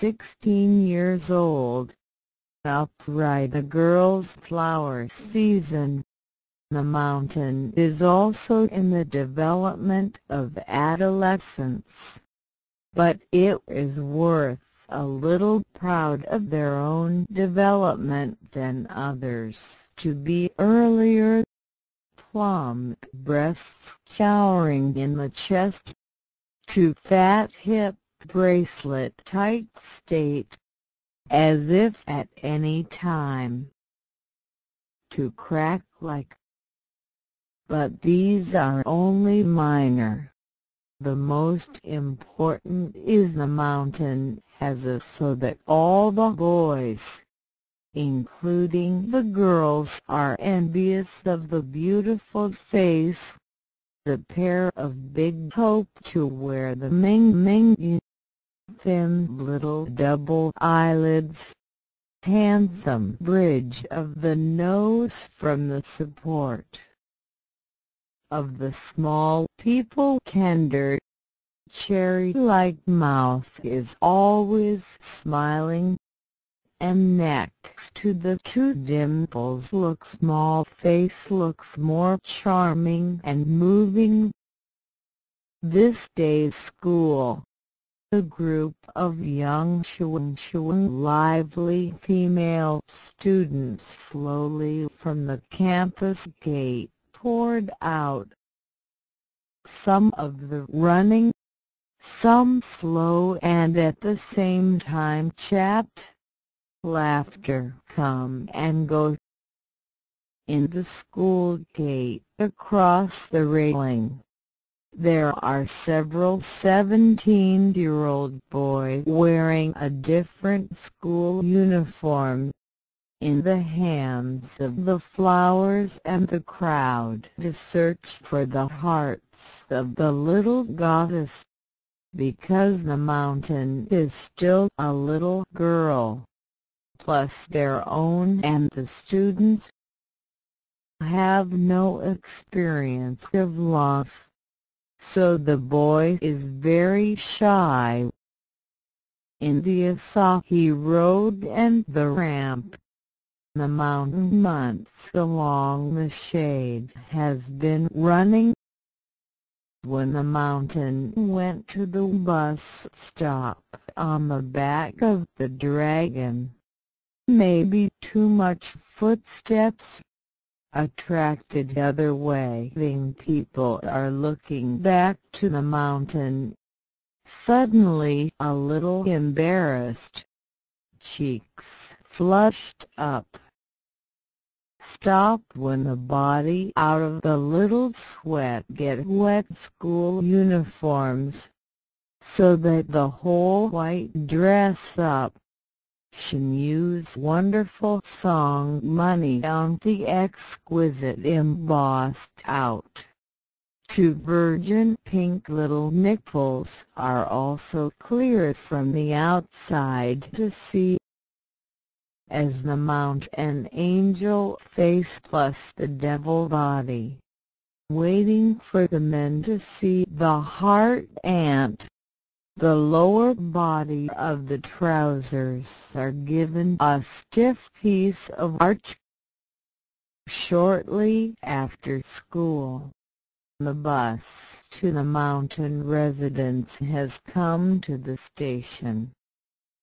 16 years old. Upright a girl's flower season. The mountain is also in the development of adolescence, but it is worth a little proud of their own development than others to be earlier. Plump breasts showering in the chest, to fat hip bracelet tight state, as if at any time to crack like. But these are only minor. The most important is the mountain has a so that all the boys, including the girls, are envious of the beautiful face. The pair of big hope to wear the Ming Ming, thin little double eyelids, handsome bridge of the nose from the support of the small people, tender cherry-like mouth is always smiling, and next to the two dimples small face looks more charming and moving. This day's school, a group of young lively female students slowly from the campus gate poured out. Some of the running, some slow and at the same time chapped. Laughter come and go. In the school gate across the railing, there are several 17-year-old boys wearing a different school uniform. In the hands of the flowers and the crowd to search for the hearts of the little goddess, because the mountain is still a little girl, plus their own, and the students have no experience of love, so the boy is very shy. In the Asahi Road and the ramp, the mountain months along the shade has been running. When the mountain went to the bus stop on the back of the Dragon, maybe too much footsteps attracted other waving people are looking back to the mountain, suddenly a little embarrassed, cheeks flushed up. Stop when the body out of the little sweat get wet school uniforms, so that the whole white dress up. Shinju's wonderful song Money on the exquisite embossed out. Two virgin pink little nipples are also clear from the outside to see, as the Mount an angel face plus the devil body, waiting for the men to see the heart ant. The lower body of the trousers are given a stiff piece of arch. Shortly after school, the bus to the mountain residence has come to the station.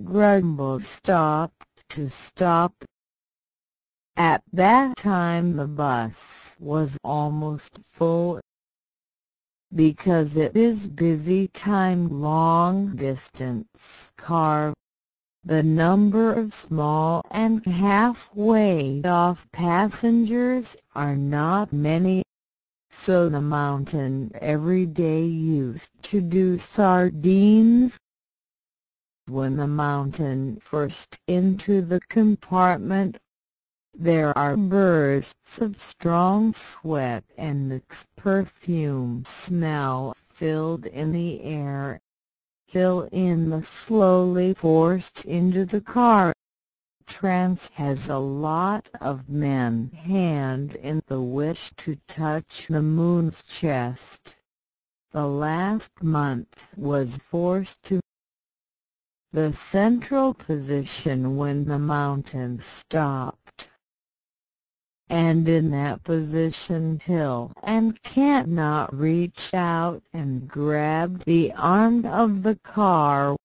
Grumble stopped to stop. At that time the bus was almost full, because it is busy time long distance car. The number of small and halfway off passengers are not many, so the mountain every day used to do sardines. When the mountain first into the compartment, there are bursts of strong sweat and mixed perfume smell filled in the air. Fill in the slowly forced into the car. Trance has a lot of men hand in the wish to touch the moon's chest. The last month was forced to the central position when the mountain stopped. And in that position Hill and Cantnott reached out and grabbed the arm of the car.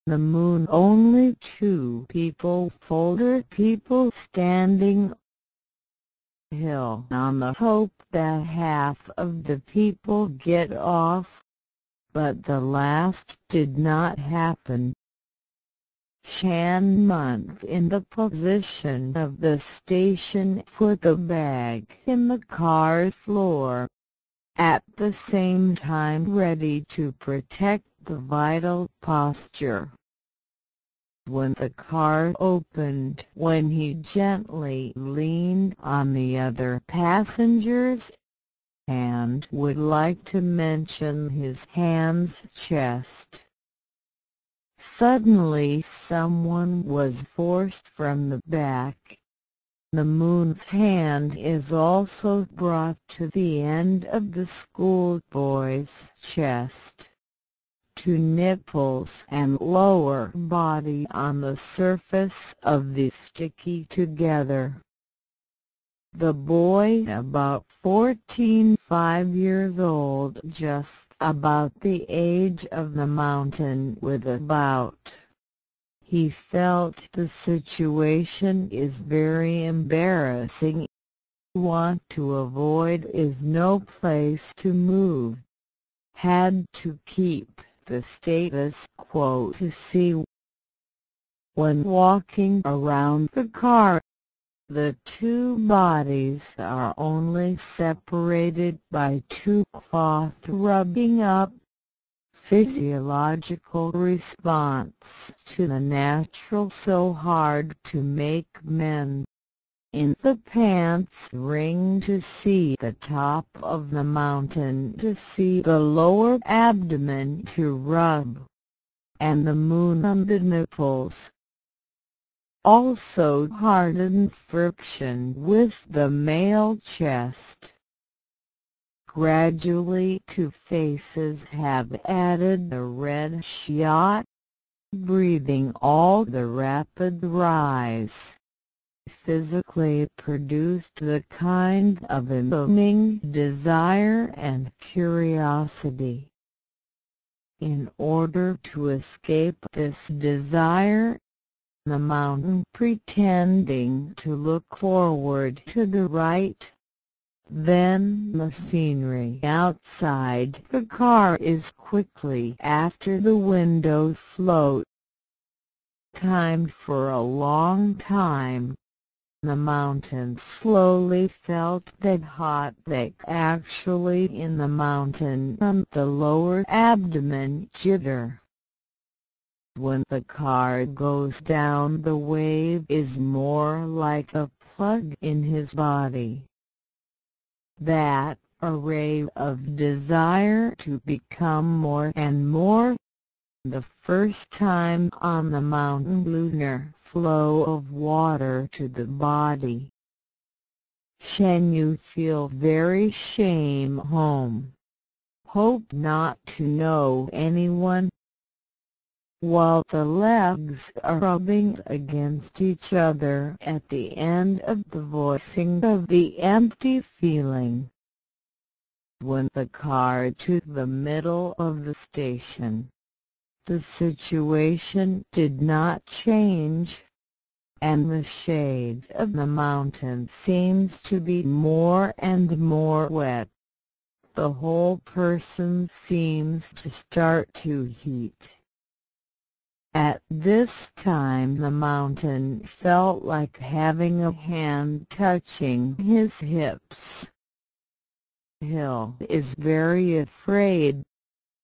The moon, only two people, older people standing. Hill on the hope that half of the people get off, but the last did not happen. Shanmont, in the position of the station, put the bag in the car floor, at the same time ready to protect the vital posture. When the car opened, when he gently leaned on the other passengers and would like to mention his hand's chest, suddenly someone was forced from the back. The moon's hand is also brought to the end of the schoolboy's chest, to nipples and lower body on the surface of the sticky together. The boy, about 14, 5 years old, just about the age of the mountain with about. He felt the situation is very embarrassing. Want to avoid is no place to move. Had to keep the status quo to see. When walking around the car, the two bodies are only separated by two cloth rubbing up. Physiological response to the natural so hard to make men in the pants ring to see the top of the mountain, to see the lower abdomen to rub, and the moon on the nipples. Also hardened friction with the male chest. Gradually two faces have added a red shot, breathing all the rapid rise. Physically produced the kind of illumining desire and curiosity. In order to escape this desire, the mountain pretending to look forward to the right. Then the scenery outside the car is quickly after the window float. Timed for a long time. The mountain slowly felt that hot that actually in the mountain on the lower abdomen jitter. When the car goes down, the wave is more like a plug in his body. That array of desire to become more and more. The first time on the mountain, lunar flow of water to the body. Shen, you feel very shame home. Hope not to know anyone. While the legs are rubbing against each other at the end of the voicing of the empty feeling. When the car to the middle of the station, the situation did not change, and the shade of the mountain seems to be more and more wet. The whole person seems to start to heat. At this time the mountain felt like having a hand touching his hips. Hill is very afraid,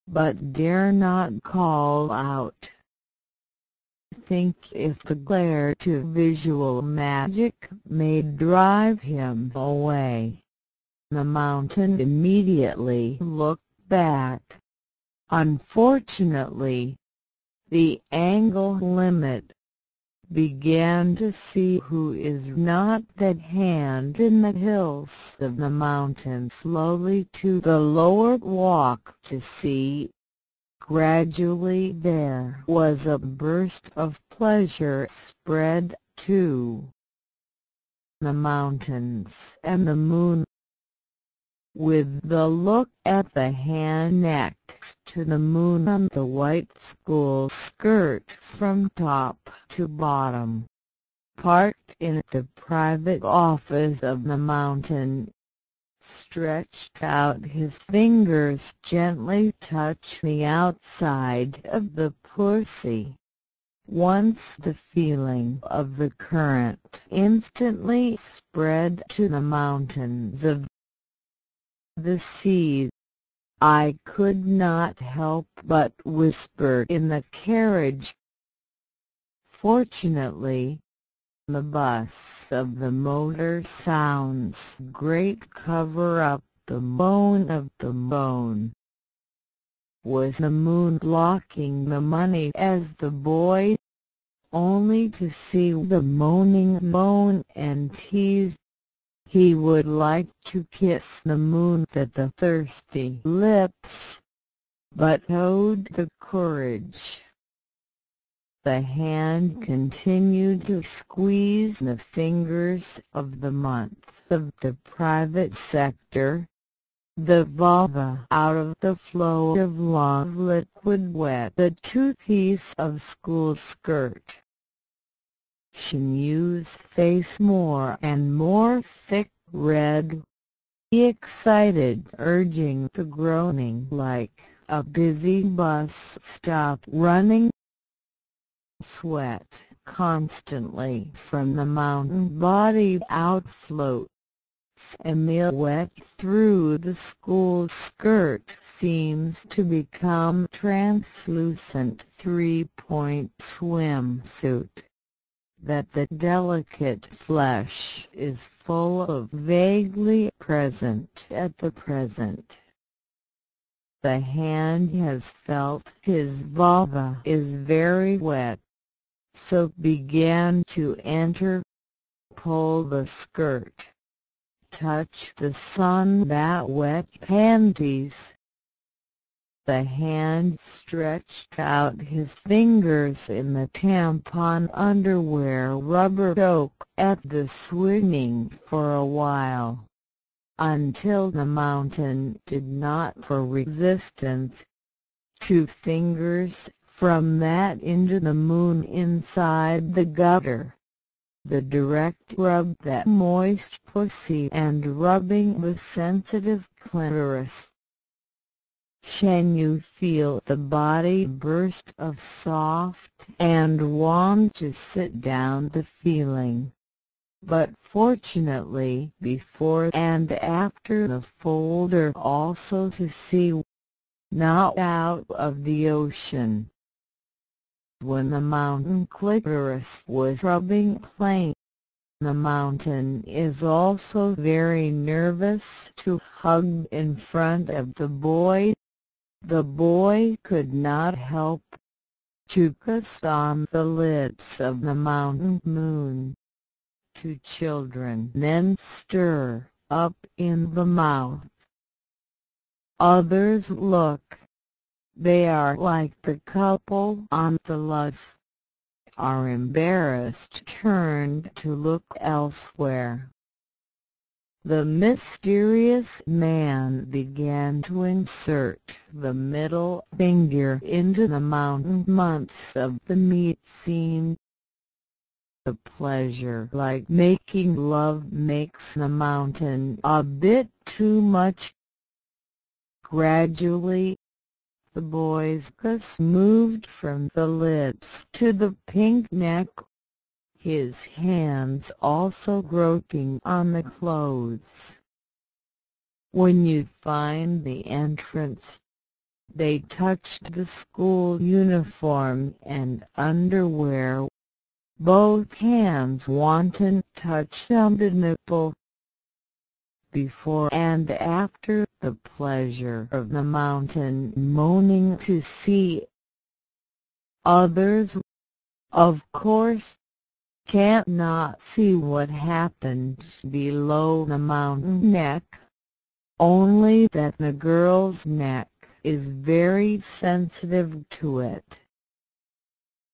but dare not call out. Think if the glare to visual magic may drive him away. The mountain immediately looked back. Unfortunately, the angle limit began to see who is not that hand in the hills of the mountain slowly to the lower walk to see. Gradually there was a burst of pleasure spread to the mountains and the moon. With the look at the hand next to the moon on the white school skirt from top to bottom, parked in the private office of the mountain, stretched out his fingers gently touch the outside of the pussy. Once the feeling of the current instantly spread to the mountains of the sea. I could not help but whisper in the carriage. Fortunately, the buzz of the motor sounds great cover up the moan of the moan. Was the moon blocking the money as the boy, only to see the moaning moan and tease? He would like to kiss the moon with the thirsty lips, but owed the courage. The hand continued to squeeze the fingers of the month of the private sector, the vulva out of the flow of long liquid wet the two-piece of school skirt. Shinyu's face more and more thick red. He excited, urging the groaning like a busy bus stop running. Sweat constantly from the mountain body outflows, and the wet through the school skirt seems to become translucent three-point swimsuit. That the delicate flesh is full of vaguely present at the present. The hand has felt his vulva is very wet, so began to enter, pull the skirt, touch the sun that wet panties. The hand stretched out his fingers in the tampon underwear rubber choke at the swimming for a while, until the mountain did not for resistance. 2 fingers from that into the moon inside the gutter. The direct rub that moist pussy and rubbing the sensitive clitoris. Shinyu feel the body burst of soft and want to sit down the feeling. But fortunately before and after the folder also to see, not out of the ocean. When the mountain clitoris was rubbing plain, the mountain is also very nervous to hug in front of the boy. The boy could not help to kiss on the lips of the mountain moon. 2 children then stir up in the mouth. Others look. They are like the couple on the left, are embarrassed, turned to look elsewhere. The mysterious man began to insert the middle finger into the mountain months of the meat scene. The pleasure, like making love, makes the mountain a bit too much. Gradually, the boy's kiss moved from the lips to the pink neck, his hands also groping on the clothes. When you find the entrance, they touched the school uniform and underwear. Both hands wanton touched on the nipple. Before and after the pleasure of the mountain moaning to see. Others, of course, can't not see what happened below the mountain neck, only that the girl's neck is very sensitive to it.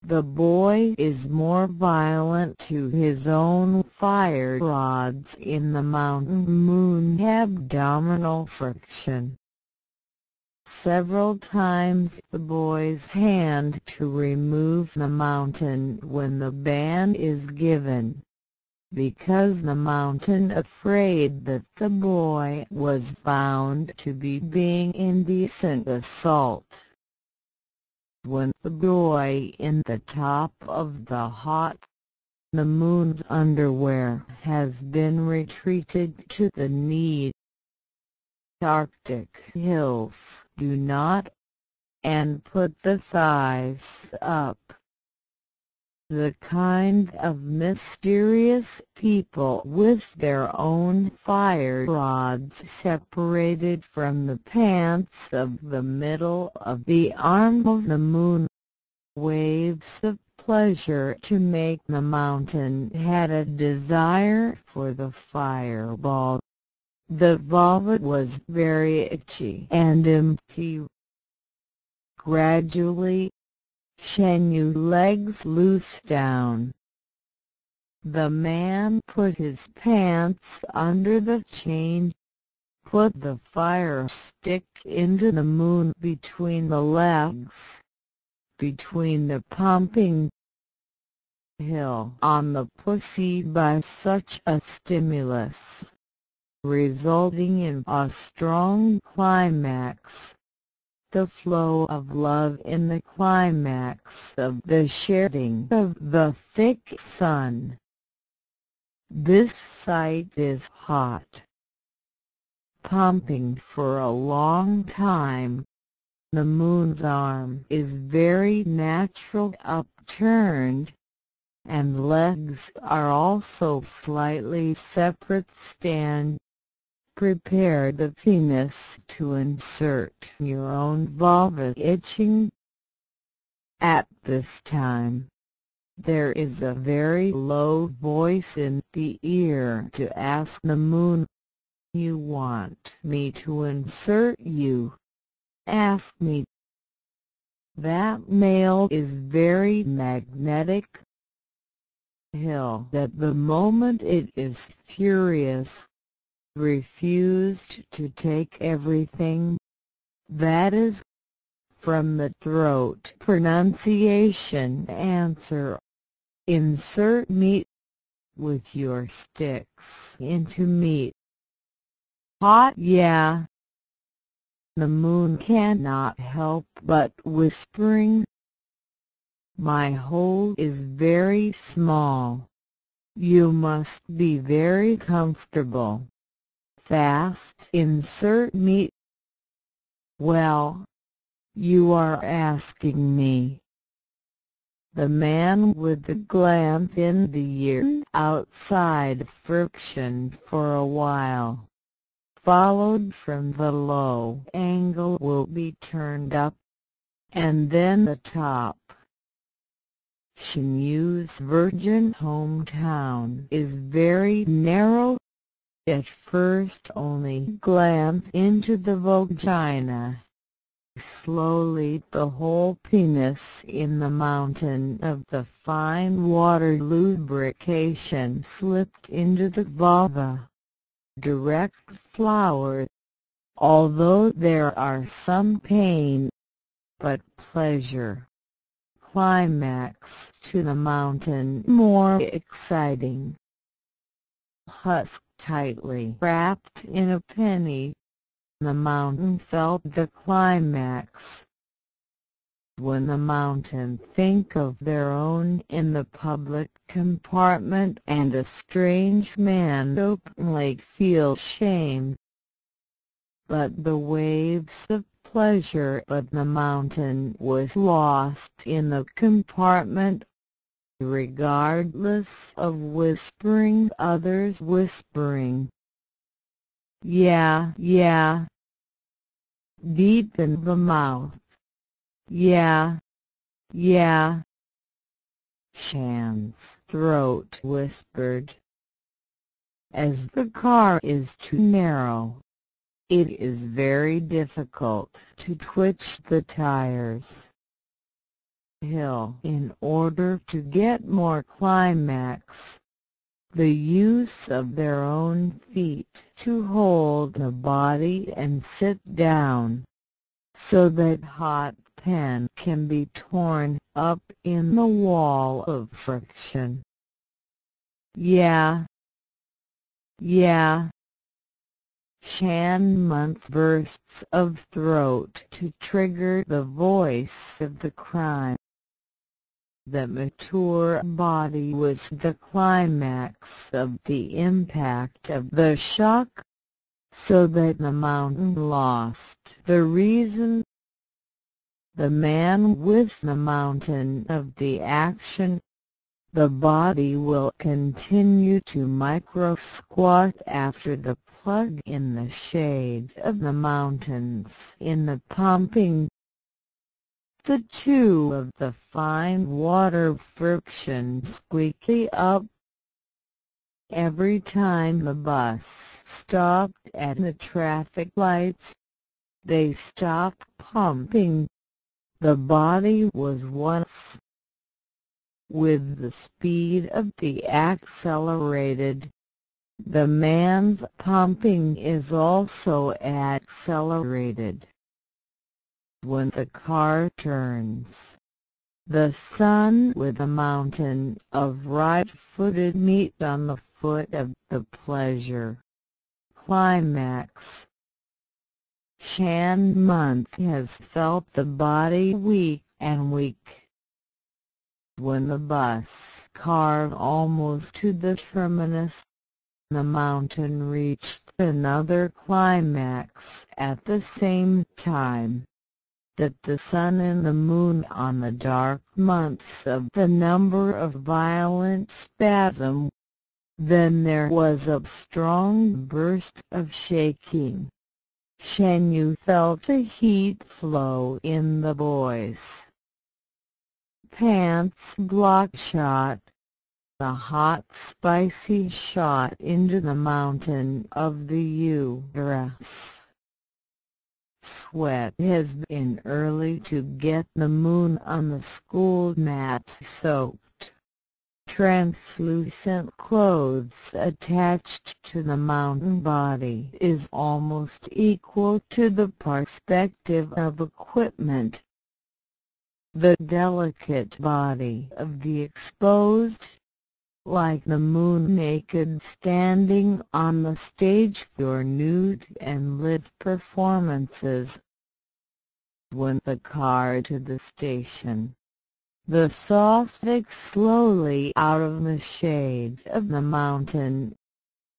The boy is more violent to his own fire rods in the mountain moon abdominal friction. Several times the boy's hand to remove the mountain when the ban is given, because the mountain afraid that the boy was found to be being indecent assault. When the boy in the top of the hot, the moon's underwear has been retreated to the knee. Arctic hills do not, and put the thighs up. The kind of mysterious people with their own fire rods separated from the pants of the middle of the arm of the moon. Waves of pleasure to make the mountain had a desire for the fireball. The vulva was very itchy and empty. Gradually, sinew legs loose down. The man put his pants under the chain, put the fire stick into the moon between the legs, between the pumping hill on the pussy by such a stimulus, resulting in a strong climax. The flow of love in the climax of the shedding of the thick sun. This sight is hot. Pumping for a long time. The moon's arm is very natural upturned, and legs are also slightly separate stand. Prepare the penis to insert your own vulva itching. At this time, there is a very low voice in the ear to ask the moon, "You want me to insert you? Ask me." That male is very magnetic. Hill at the moment it is furious, refused to take everything, that is, from the throat pronunciation answer, "Insert meat with your sticks into meat." Hot, yeah. The moon cannot help but whispering, "My hole is very small. You must be very comfortable. Fast insert meat." Well, you are asking me. The man with the glance in the ear outside friction for a while, followed from the low angle will be turned up, and then the top. Sinew's virgin hometown is very narrow. At first only glance into the vagina. Slowly the whole penis in the mountain of the fine water lubrication slipped into the vulva. Direct flower. Although there are some pain, but pleasure. Climax to the mountain more exciting. Husk tightly wrapped in a penny. The mountain felt the climax. When the mountain think of their own in the public compartment and a strange man openly feel shame. But the waves of pleasure but the mountain was lost in the compartment. Regardless of whispering others whispering. Yeah, yeah. Deep in the mouth. Yeah, yeah. Shan's throat whispered. As the car is too narrow. it is very difficult to twitch the tires. Hill. In order to get more climax, the use of their own feet to hold the body and sit down, so that hot pen can be torn up in the wall of friction. Yeah. Shan-month bursts of throat to trigger the voice of the crime. The mature body was the climax of the impact of the shock, so that the mountain lost the reason. The man with the mountain of the action. The body will continue to micro-squat after the plug in the shade of the mountains in the pumping. The two of the fine water friction squeaky up. Every time the bus stopped at the traffic lights, they stopped pumping. The body was once. With the speed of the accelerated, the man's pumping is also accelerated. When the car turns, the sun with a mountain of right-footed meat on the foot of the pleasure climax. Shan-month has felt the body weak and weak. When the bus carved almost to the terminus, the mountain reached another climax at the same time that the sun and the moon on the dark months of the number of violent spasm. Then there was a strong burst of shaking. Shan-yu felt the heat flow in the voice. Pants bloodshot. The hot spicy shot into the mountain of the uterus. Sweat has been early to get the moon on the school mat soaked. Translucent clothes attached to the mountain body is almost equal to the perspective of equipment. The delicate body of the exposed, like the moon naked standing on the stage for nude and lit performances. When the car to the station, the soft takes slowly out of the shade of the mountain.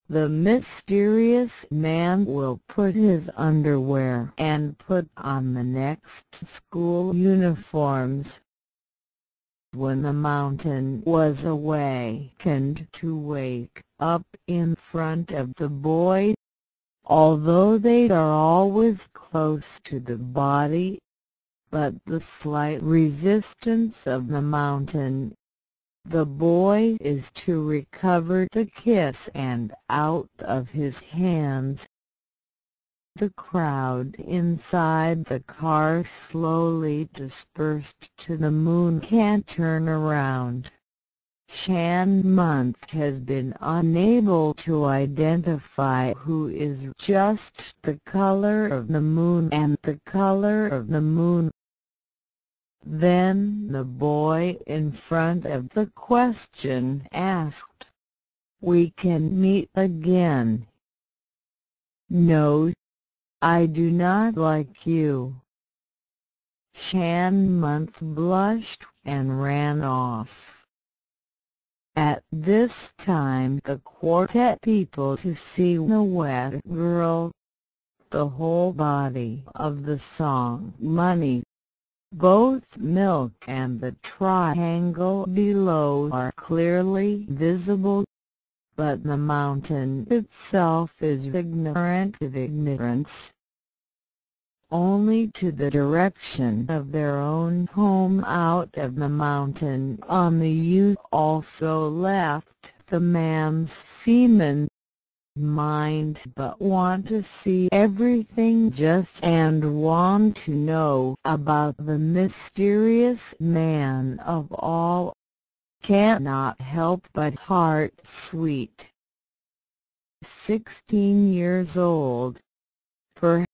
The mysterious man will put his underwear and put on the next school uniforms. When the mountain was awakened to wake up in front of the boy, although they are always close to the body, but the slight resistance of the mountain, the boy is to recover the kiss and out of his hands. The crowd inside the car slowly dispersed to the moon can't turn around. Shan-month has been unable to identify who is just the color of the moon and the color of the moon. Then the boy in front of the question asked, "We can meet again?" "No, I do not like you." Shan-month blushed and ran off. At this time the quartet people to see the wet girl. The whole body of the song Money, both milk and the triangle below are clearly visible, but the mountain itself is ignorant of ignorance. Only to the direction of their own home out of the mountain on the youth also left the man's semen. mind but want to see everything just and want to know about the mysterious man of all, cannot help but heart sweet. 16 years old. For